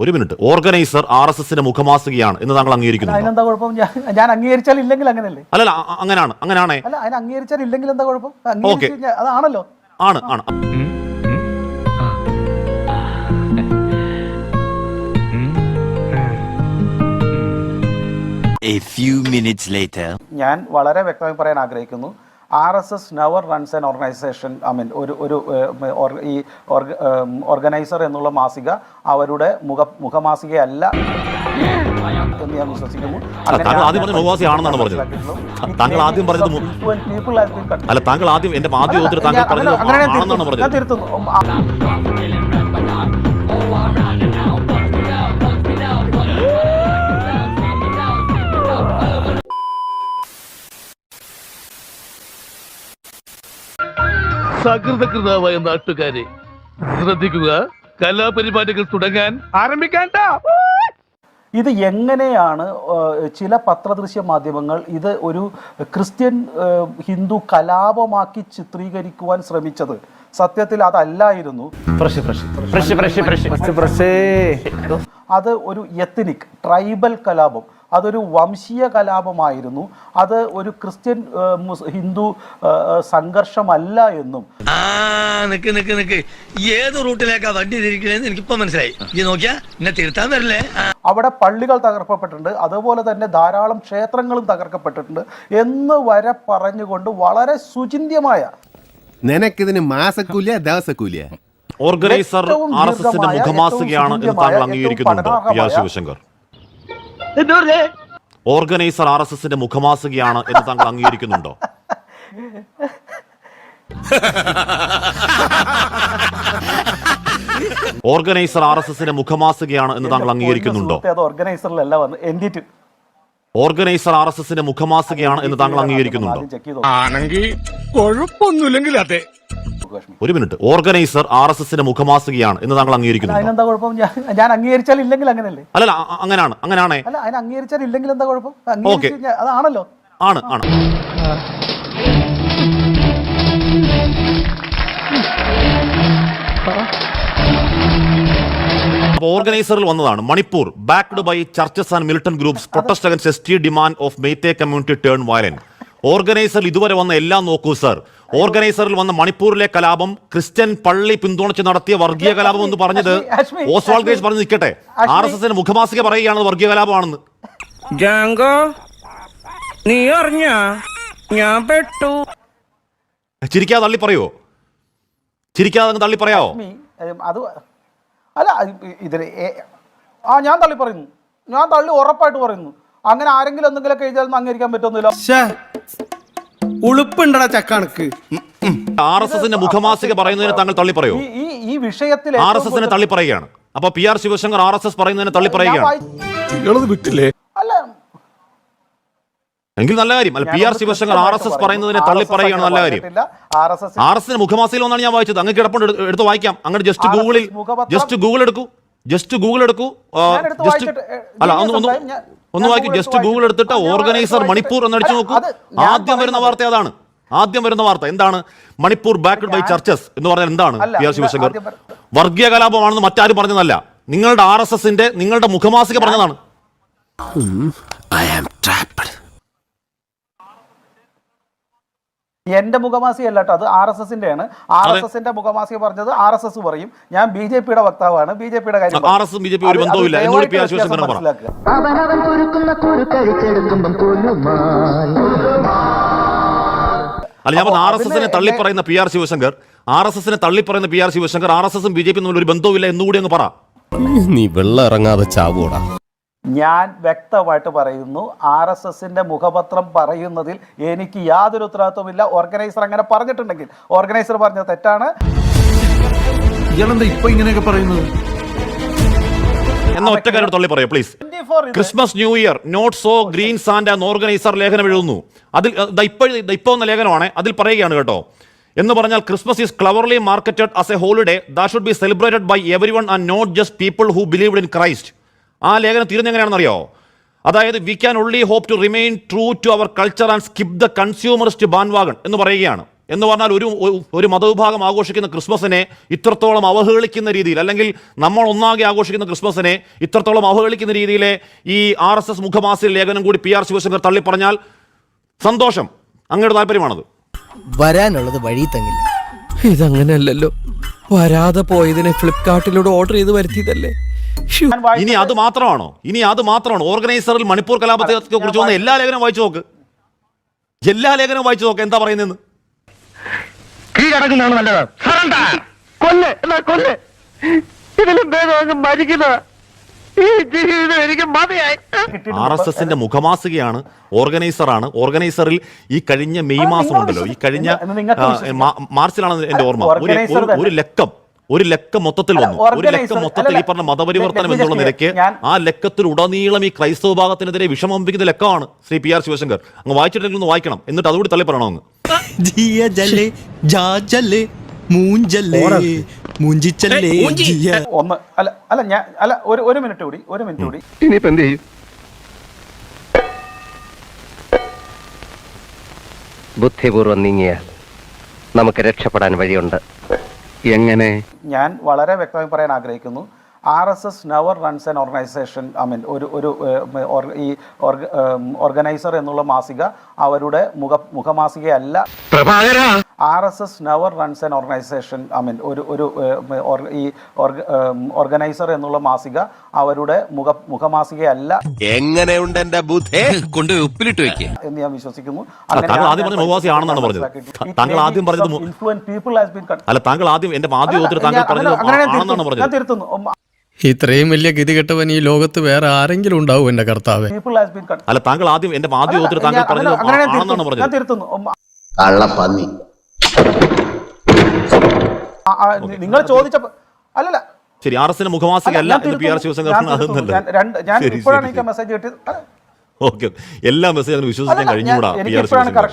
ഒരു minute, organiser RSSന്റെ മുഖമാസികയാണ് എന്ന് താങ്കൾ അംഗീകരിക്കുന്നു? അതിനെന്താ കുഴപ്പം? ഞാൻ അംഗീകരിച്ചാൽ ഇല്ലെങ്കിൽ അങ്ങനല്ലേ? അല്ലല്ല, അങ്ങനെയാണ്. അല്ല, അതിന് അംഗീകരിച്ചാൽ ഇല്ലെങ്കിൽ എന്താ കുഴപ്പം? അതാണല്ലോ. ആണ്. A few minutes later. ഞാൻ വളരെ വ്യക്തമായി പറയാൻ ആഗ്രഹിക്കുന്നു, RSS never runs an organisation. ഈ ഓർഗനൈസർ എന്നുള്ള മാസിക അവരുടെ മുഖമാസികയല്ല എന്ന് ഞാൻ വിശ്വസിക്കുന്നു. താങ്കൾ ആദ്യം പറഞ്ഞ മുഖമാസികയാണെന്നാണ് പറഞ്ഞത്. താങ്കൾ ആദ്യം പറഞ്ഞത് അല്ല, താങ്കൾ ആദ്യം എന്റെ ആദ്യ താങ്കൾ പറഞ്ഞത് ആണെന്നാണ് പറഞ്ഞത്. ഞാൻ തിരുത്തുന്നു. സകൃതകൃതാവായ നാട്ടുകാരെ ശ്രദ്ധിക്കുക, കലാപരിപാടികൾ തുടങ്ങാൻ ആരംഭിക്കാൻ. ഇത് എങ്ങനെയാണ് ചില പത്രദൃശ്യ മാധ്യമങ്ങൾ ഇത് ഒരു ക്രിസ്ത്യൻ ഹിന്ദു കലാപമാക്കി ചിത്രീകരിക്കുവാൻ ശ്രമിച്ചത്? സത്യത്തിൽ അതല്ലായിരുന്നു. അത് ഒരു എത്നിക് ട്രൈബൽ കലാപം, അതൊരു വംശീയ കലാപമായിരുന്നു. അത് ഒരു ക്രിസ്ത്യൻ ഹിന്ദു സംഘർഷമല്ല എന്നും. ഏത് റൂട്ടിലേക്കാ വണ്ടി തിരിക്കണേന്ന് എനിക്കിപ്പോ മനസ്സിലായി. ഈ നോക്കിയാ എന്നെ തിരുത്താൻ വരില്ലേ? അവിടെ പള്ളികൾ തകർക്കപ്പെട്ടിട്ടുണ്ട്, അതുപോലെ തന്നെ ധാരാളം ക്ഷേത്രങ്ങളും തകർക്കപ്പെട്ടിട്ടുണ്ട് എന്ന് വരെ പറഞ്ഞുകൊണ്ട് വളരെ സുചിന്യമായ നിനക്കിതിന് മാസക്കൂലിയ ദിവസക്കൂലിയ ഓർഗനൈസർ RSSന്റെ മുഖമാസികയാണ് എന്ന് താങ്കൾ അംഗീകരിക്കുന്നുണ്ടോ? ശിവശങ്കർ, ഓർഗനൈസർ RSSന്റെ മുഖമാസികയാണ് എന്ന് താങ്കൾ അംഗീകരിക്കുന്നുണ്ടോ? ഓർഗനൈസർ RSSന്റെ മുഖമാസികയാണ് എന്ന് താങ്കൾ അംഗീകരിക്കുന്നുണ്ടോ? ഓർഗനൈസറിലല്ല വന്ന് എൻഡിറ്റ്. ഓർഗനൈസർ RSSന്റെ മുഖമാസികയാണ് എന്ന് താങ്കൾ അംഗീകരിക്കുന്നുണ്ടോ? ആണെങ്കിൽ കുഴപ്പമൊന്നുമില്ലെങ്കിൽ അതെ. ഒരു മിനിറ്റ്, ഓർഗനൈസർ RSSന്റെ മുഖമാസികയാണ് എന്ന് താങ്കൾ അംഗീകരിക്കുന്നു? അതിനെന്താ കുഴപ്പം? ഞാൻ അംഗീകരിച്ചാൽ ഇല്ലെങ്കിൽ അങ്ങനല്ലേ? അല്ലല്ല, അങ്ങനെയാണ്. അല്ല, അതിന് അംഗീകരിച്ചാൽ ഇല്ലെങ്കിൽ എന്താ കുഴപ്പം? അതാണല്ലോ. ആണ്. ഓർഗനൈസറിൽ വന്നതാണ് Manipur backed by churches and militant groups protest against ST demand of Meitei community turn violent. ഓർഗനൈസറിൽ ഇതുവരെ വന്ന എല്ലാം നോക്കൂ സർ. ഓർഗനൈസറിൽ വന്ന മണിപ്പൂരിലെ കലാപം ക്രിസ്ത്യൻ പള്ളി പിന്തുണച്ച് നടത്തിയ വർഗീയ കലാപം എന്ന് പറഞ്ഞത് ഓസ്വാൾഡ് ഗേജ് പറഞ്ഞു നിൽക്കട്ടെ. RSSന്റെ മുഖമാസിക പറയുകയാണ് വർഗീയ കലാപമാണെന്ന്. ചിരിക്കാതെ തള്ളി പറയോ? ചിരിക്കാതെ തള്ളി പറയാവോ? അത് അല്ല, ഇതിൽ ഞാൻ തള്ളി പറയുന്നു, ഞാൻ തള്ളി ഉറപ്പായിട്ട് പറയുന്നു. അങ്ങനെ ആരെങ്കിലും എന്തെങ്കിലുമൊക്കെ എഴുതിയാലും അംഗീകരിക്കാൻ പറ്റുന്നില്ല. ഉളുപ്പുണ്ടടാ ചക്കണക്ക്. RSSന്റെ മുഖമാസിക പറയുന്നതിനെ താങ്കൾ തള്ളി പറയോ? ഈ വിഷയത്തിൽ RSSനെ തള്ളി പറയുകയാണ്. അപ്പൊ PR ശിവശങ്കർ RSS പറയുന്നതിനെ തള്ളി പറയുകയാണ്. വിട്ടില്ലേ? അല്ല, എങ്കിൽ നല്ല കാര്യം. അല്ല, PR ശിവശങ്കർ RSS പറയുന്നതിനെ തള്ളി പറയുകയാണ്, നല്ല കാര്യം. RSSന്റെ മുഖമാസികയിൽ ഒന്നാണ് ഞാൻ വായിച്ചത്. അങ്ങ് കിടപ്പുണ്ട്, എടുത്ത് വായിക്കാം. അങ്ങനെ ജസ്റ്റ് ഗൂഗിൾ എടുക്കൂ. അല്ല, ഒന്ന് വായിക്കൂ. ജസ്റ്റ് ഗൂഗിൾ എടുത്തിട്ട് ഓർഗനൈസർ മണിപ്പൂർ എന്ന് അടിച്ചു നോക്കൂ. ആദ്യം വരുന്ന വാർത്ത അതാണ്. എന്താണ്? മണിപ്പൂർ ബാക്ക്ഡ് ബൈ ചർച്ചസ് എന്ന് പറഞ്ഞാൽ എന്താണ്? PR ശിവശങ്കർ വർഗീയ കലാപമാണെന്ന് മറ്റാരും പറഞ്ഞതല്ല. നിങ്ങളുടെ RSSന്റെ നിങ്ങളുടെ മുഖമാസിക പറഞ്ഞതാണ്. എന്റെ മുഖമാസിക അല്ല കേട്ടോ, അത് RSSന്റെ ആണ്. RSSന്റെ മുഖമാസിക പറഞ്ഞത് RSS പറയും. ഞാൻ BJPയുടെ വക്താവാണ്. BJPയുടെ കാര്യം ഒരു ബന്ധവുമില്ല എന്നോട് PR ശിവശങ്കർ മനസ്സിലാക്കുക. അല്ല, ഞാൻ RSSനെ തള്ളിപ്പറയുന്ന PR ശിവശങ്കർ, RSSും BJP തമ്മിൽ ഒരു ബന്ധവുമില്ല എന്നുകൂടി അങ്ങ് പറ. നീ വെള്ളം ഇറങ്ങാതെ ചാവൂടാ. ഞാൻ വ്യക്തമായിട്ട് പറയുന്നു, RSSന്റെ മുഖപത്രം പറയുന്നതിൽ എനിക്ക് യാതൊരു ഉത്തരവാദിത്വമില്ല. ഓർഗനൈസർ അങ്ങനെ പറഞ്ഞിട്ടുണ്ടെങ്കിൽ ഓർഗനൈസർ പറഞ്ഞത് തെറ്റാണ്. ഇയാളെന്താ ഇപ്പൊ ഇങ്ങനെയൊക്കെ പറയുന്നത്? എന്ന ഒറ്റ കാര്യം തള്ളി പറയോ please. Christmas new year not so green sand എന്ന ഓർഗനൈസർ ലേഖനം എഴുതുന്നു. അതിൽ ഇപ്പോൾ വന്ന ലേഖനമാണ്. അതിൽ പറയുകയാണ് കേട്ടോ, എന്ന് പറഞ്ഞാൽ Christmas is cleverly marketed as a holiday that should be celebrated by everyone and not just people who believed in Christ. ആ ലേഖനം തീരുന്നെങ്ങനെയാണെന്ന് അറിയോ? അതായത് we can only hope to remain true to our culture and skip the consumerist bandwagon എന്ന് പറയുകയാണ്. എന്ന് പറഞ്ഞാൽ ഒരു മതവിഭാഗം ആഘോഷിക്കുന്ന ക്രിസ്മസിനെ ഇത്രത്തോളം അവഹേളിക്കുന്ന രീതിയിൽ, അല്ലെങ്കിൽ നമ്മൾ ഒന്നാകെ ആഘോഷിക്കുന്ന ക്രിസ്മസിനെ ഇത്രത്തോളം അവഹേളിക്കുന്ന രീതിയിലെ ഈ RSS മുഖമാസിക ലേഖനം കൂടി PR ശിവശങ്കർ തള്ളി പറഞ്ഞാൽ സന്തോഷം, അങ്ങയുടെ താല്പര്യമാണത്. വരാനുള്ളത് വഴി തങ്ങില്ല. ഇതങ്ങനെയല്ലല്ലോ, വരാതെ പോയതിനെ ഫ്ലിപ്കാർട്ടിലൂടെ ഓർഡർ ചെയ്ത് വരുത്തിയതല്ലേ. ഇനി അത് മാത്രമാണോ ഓർഗനൈസറിൽ മണിപ്പൂർ കലാപത്തെ കുറിച്ച് വന്ന എല്ലാ ലേഖനവും വായിച്ചു നോക്ക്, എന്താ പറയുന്നതെന്ന്. കീഴടങ്ങുന്നതാണ് നല്ലത്. കൊല്ല് ഇതിലും ഭേദം മരിക്കുന്ന ഈ ജീവിതം എനിക്ക് മതിയായി. RSSന്റെ മുഖമാസികയാണ്, ഓർഗനൈസറിൽ ഈ കഴിഞ്ഞ മെയ് മാസം ഉണ്ടല്ലോ, ഈ കഴിഞ്ഞ മാർച്ചിലാണ് എന്റെ ഓർമ്മ, ഒരു ലക്കം മൊത്തത്തിൽ വന്നു. ഒരു ലക്കം മൊത്തത്തിൽ ഈ പറഞ്ഞ മതപരിവർത്തനം എന്നുള്ള നിലയ്ക്ക് ആ ലക്കത്തിൽ ഉടനീളം ഈ ക്രൈസ്തവ വിഭാഗത്തിനെതിരെ വിഷമംപിക്കുന്ന ലക്കമാണ് ശ്രീ PR ശിവശങ്കർ. അങ്ങ് വായിച്ചിട്ടെങ്കിലും ഒന്ന് വായിക്കണം, എന്നിട്ട് അതുകൂടി തള്ളി പറയണോ അങ്ങ്. ഒരു മിനിറ്റ് കൂടി. ഇനിയിപ്പോ എന്ത് ചെയ്യും? ബുദ്ധിപൂർവ്വം നീങ്ങിയാൽ നമുക്ക് രക്ഷപ്പെടാൻ വഴിയുണ്ട്. എങ്ങനെ? ഞാൻ വളരെ വ്യക്തമായി പറയാൻ ആഗ്രഹിക്കുന്നു, RSS never runs an organization. Organiser എന്നുള്ള മാസിക അവരുടെ മുഖമാസികയല്ല. RSS never runs an organization. Organiser എന്നുള്ള മാസിക അവരുടെ മുഖമാസികയല്ല. എങ്ങനെയുണ്ട് എന്റെ ബുദ്ധി കൊണ്ട് ഉപ്പിലിട്ട് വെക്കുക എന്ന് ഞാൻ വിശ്വസിക്കുന്നു. താങ്കൾ ആദ്യം പറഞ്ഞ മുഖവാസിയാണെന്നാണ് പറഞ്ഞത്. താങ്കൾ ആദ്യം പറഞ്ഞത് ആണെന്നാണ് പറഞ്ഞത്. ഞാൻ തിരുത്തുന്നു. ഇത്രയും വലിയ ഗതികെട്ടവൻ ഈ ലോകത്ത് വേറെ ആരെങ്കിലും ഉണ്ടാവും എന്റെ കർത്താവേ. അല്ല, താങ്കൾ ആദ്യം എന്റെ ആദ്യം താങ്കൾ പറഞ്ഞത് ആണെന്നാണ് പറഞ്ഞത്. ഞാൻ തിരുത്തുന്നു. കള്ളപ്പന്നി. നിങ്ങൾ ചോദിച്ച അല്ലല്ല ശരി, RSSന്റെ മുഖമാസിക അല്ല എന്ന് PR ശിവശങ്കർ. ഞാൻ ഇപ്പോഴാണ് എനിക്ക് മെസ്സേജ് കിട്ടിയത്. ഓക്കെ, എല്ലാ മെസ്സേജും വിശ്വസിക്കാൻ കഴിഞ്ഞുകൂടാ PR ശിവശങ്കർ.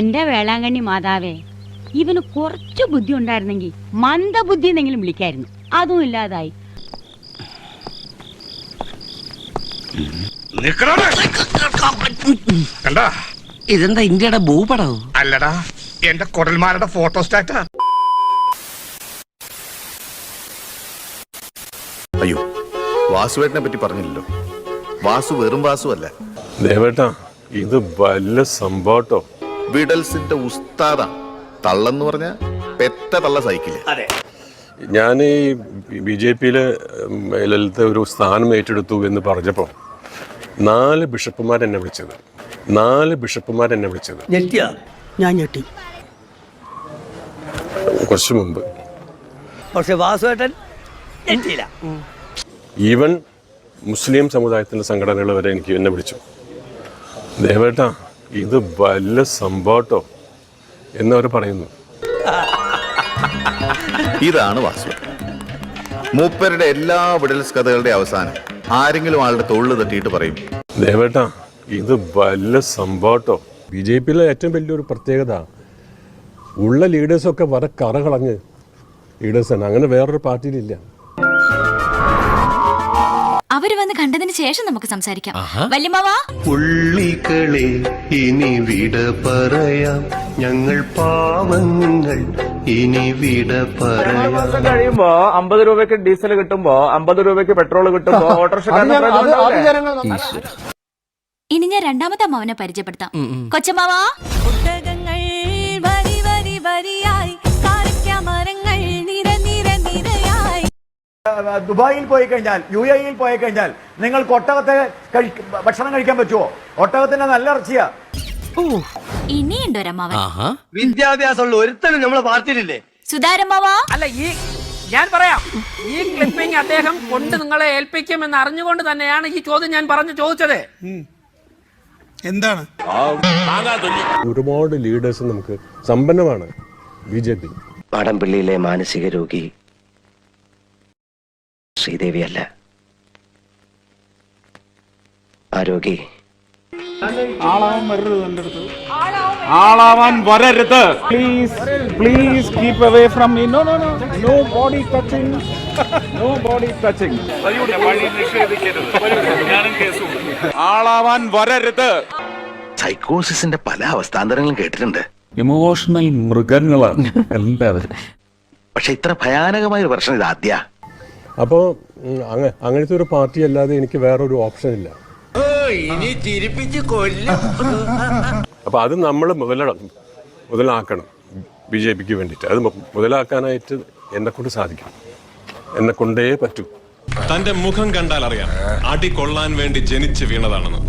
എന്റെ വേളാങ്കണ്ണി മാതാവേ, ഇവന് കുറച്ചു ബുദ്ധി ഉണ്ടായിരുന്നെങ്കിൽ മന്ദബുദ്ധി എന്നെങ്കിലും വിളിക്കായിരുന്നു. അതും ഇല്ലാതായി. ഇതെന്താ ഇന്ത്യയുടെ ഭൂപടവും? അല്ലടാ, എന്റെ കുടൽമാരുടെ ഫോട്ടോസ്റ്റാറ്റാ. അയ്യോ, വാസുവേട്ടനെ പറ്റി പറഞ്ഞില്ലല്ലോ. വാസു വെറും വാസു അല്ല, ദേവേട്ടാ, ഇത് വല്ല സംഭവട്ടോ. വിഡൽസിന്റെ ഉസ്താദാ. തള്ളെന്ന് പറഞ്ഞ പെറ്റ തള്ള സൈക്കിള്. ഞാൻ ഈ BJPയില് ലളിത ഒരു സ്ഥാനം ഏറ്റെടുത്തു എന്ന് പറഞ്ഞപ്പോൾ 4 ബിഷപ്പുമാരെന്നെ വിളിച്ചത്. ഞെട്ടിയാ? ഞാൻ ഞെട്ടി. കുറച്ചു മുമ്പ്. പക്ഷെ വാസുവേട്ടൻ ഞെട്ടിയില്ല. ഈവൻ മുസ്ലിം സമുദായത്തിന്റെ സംഘടനകൾ വരെ എന്നെ വിളിച്ചു. ദേവേട്ടാ, ഇത് വല്ല സംഭവട്ടോ എന്നവർ പറയുന്നു. ഇതാണ് വാസു. മൂപ്പരുടെ എല്ലാ വിഡൽസ് കഥകളുടെ അവസാനം ആരെങ്കിലും ആളുടെ തൊഴിൽ തട്ടിയിട്ട് പറയും, ദേവേട്ടാ, ഇത് വല്ല സംഭവട്ടോ. BJPയിലെ ഏറ്റവും വലിയൊരു പ്രത്യേകത, ഉള്ള ലീഡേഴ്സൊക്കെ വരെ കറ കളഞ്ഞ് ലീഡേഴ്സാണ്. അങ്ങനെ വേറൊരു പാർട്ടിയിലില്ല. അവര് വന്ന് കണ്ടതിന് ശേഷം നമുക്ക് സംസാരിക്കാം. വല്യമ്മാവാ, പുള്ളികളെ ഇനി വിട പറയാം, ഞങ്ങൾ പാവങ്ങൾ ഇനി വിട പറയാം. കഴിയുമ്പോ 50 രൂപയ്ക്ക് ഡീസൽ കിട്ടുമ്പോ 50 രൂപയ്ക്ക് പെട്രോൾ കിട്ടുമ്പോ ഓട്ടോറിക്ഷ. ഇനി ഞാൻ രണ്ടാമത്തെ അമ്മാവനെ പരിചയപ്പെടുത്താം. കൊച്ചമ്മാവാ. ഒട്ടകങ്ങൾ വരി വരി വരിയായി, കാരക്കമരങ്ങൾ നിര നിര നിരയായി. ദുബായിൽ പോയി കഴിഞ്ഞാൽ, UAEയിൽ പോയി കഴിഞ്ഞാൽ നിങ്ങൾക്ക് ഒട്ടകത്തെ ഭക്ഷണം കഴിക്കാൻ പറ്റുമോ? ഒട്ടകത്തിന്റെ നല്ല ഇറച്ചിയാ. ഇനിയുണ്ട് ഒരമ്മാവൻ. വിദ്യാഭ്യാസമുള്ള ഒരുത്തനും നമ്മളെ പാർട്ടിയിലില്ലേ? സുധാരമ്മാവാ. അല്ല, ഞാൻ പറയാം, ഈ ക്ലിപ്പിംഗ് അദ്ദേഹം കൊണ്ട് നിങ്ങളെ ഏൽപ്പിക്കുമെന്ന് അറിഞ്ഞുകൊണ്ട് തന്നെയാണ് ഈ ചോദ്യം ഞാൻ ചോദിച്ചത്. എന്താണ്? ഒരുപാട് ലീഡേഴ്സ് നമുക്ക് സമ്പന്നമാണ് BJP. മാടമ്പിള്ളിയിലെ മാനസിക രോഗി ശ്രീദേവിയല്ല, ആ രോഗി. ആളാവാൻ വരരുത്. Please keep away from me. No body touching. ആളാവാൻ വരരുത്. സൈക്കോസിന്റെ പല അവസ്ഥാന്തരങ്ങളും കേട്ടിട്ടുണ്ട്. ഇമോഷണൽ മൃഗങ്ങളാണ് എല്ലാവരും. പക്ഷെ ഇത്ര ഭയാനകമായ ഒരു പ്രശ്നം ഇത് ആദ്യ. അപ്പോൾ അങ്ങനത്തെ ഒരു പാർട്ടി അല്ലാതെ എനിക്ക് വേറൊരു ഓപ്ഷൻ ഇല്ല. അപ്പോൾ അത് നമ്മൾ മുതലാക്കണം BJPക്ക് വേണ്ടിയിട്ട്. അത് മുതലാക്കാനായിട്ട് എന്നെക്കൊണ്ട് സാധിക്കും, എന്നെക്കൊണ്ടേ പറ്റൂ. തന്റെ മുഖം കണ്ടാൽ അറിയാം അടി കൊള്ളാൻ വേണ്ടി ജനിച്ചു വീണതാണെന്ന്.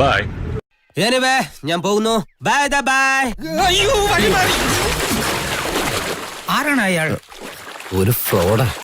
ബൈ. ഞാൻ പോകുന്നു. Bye bye. ആരാണ് അയാൾ? ഒരു ഫ്രോഡാ.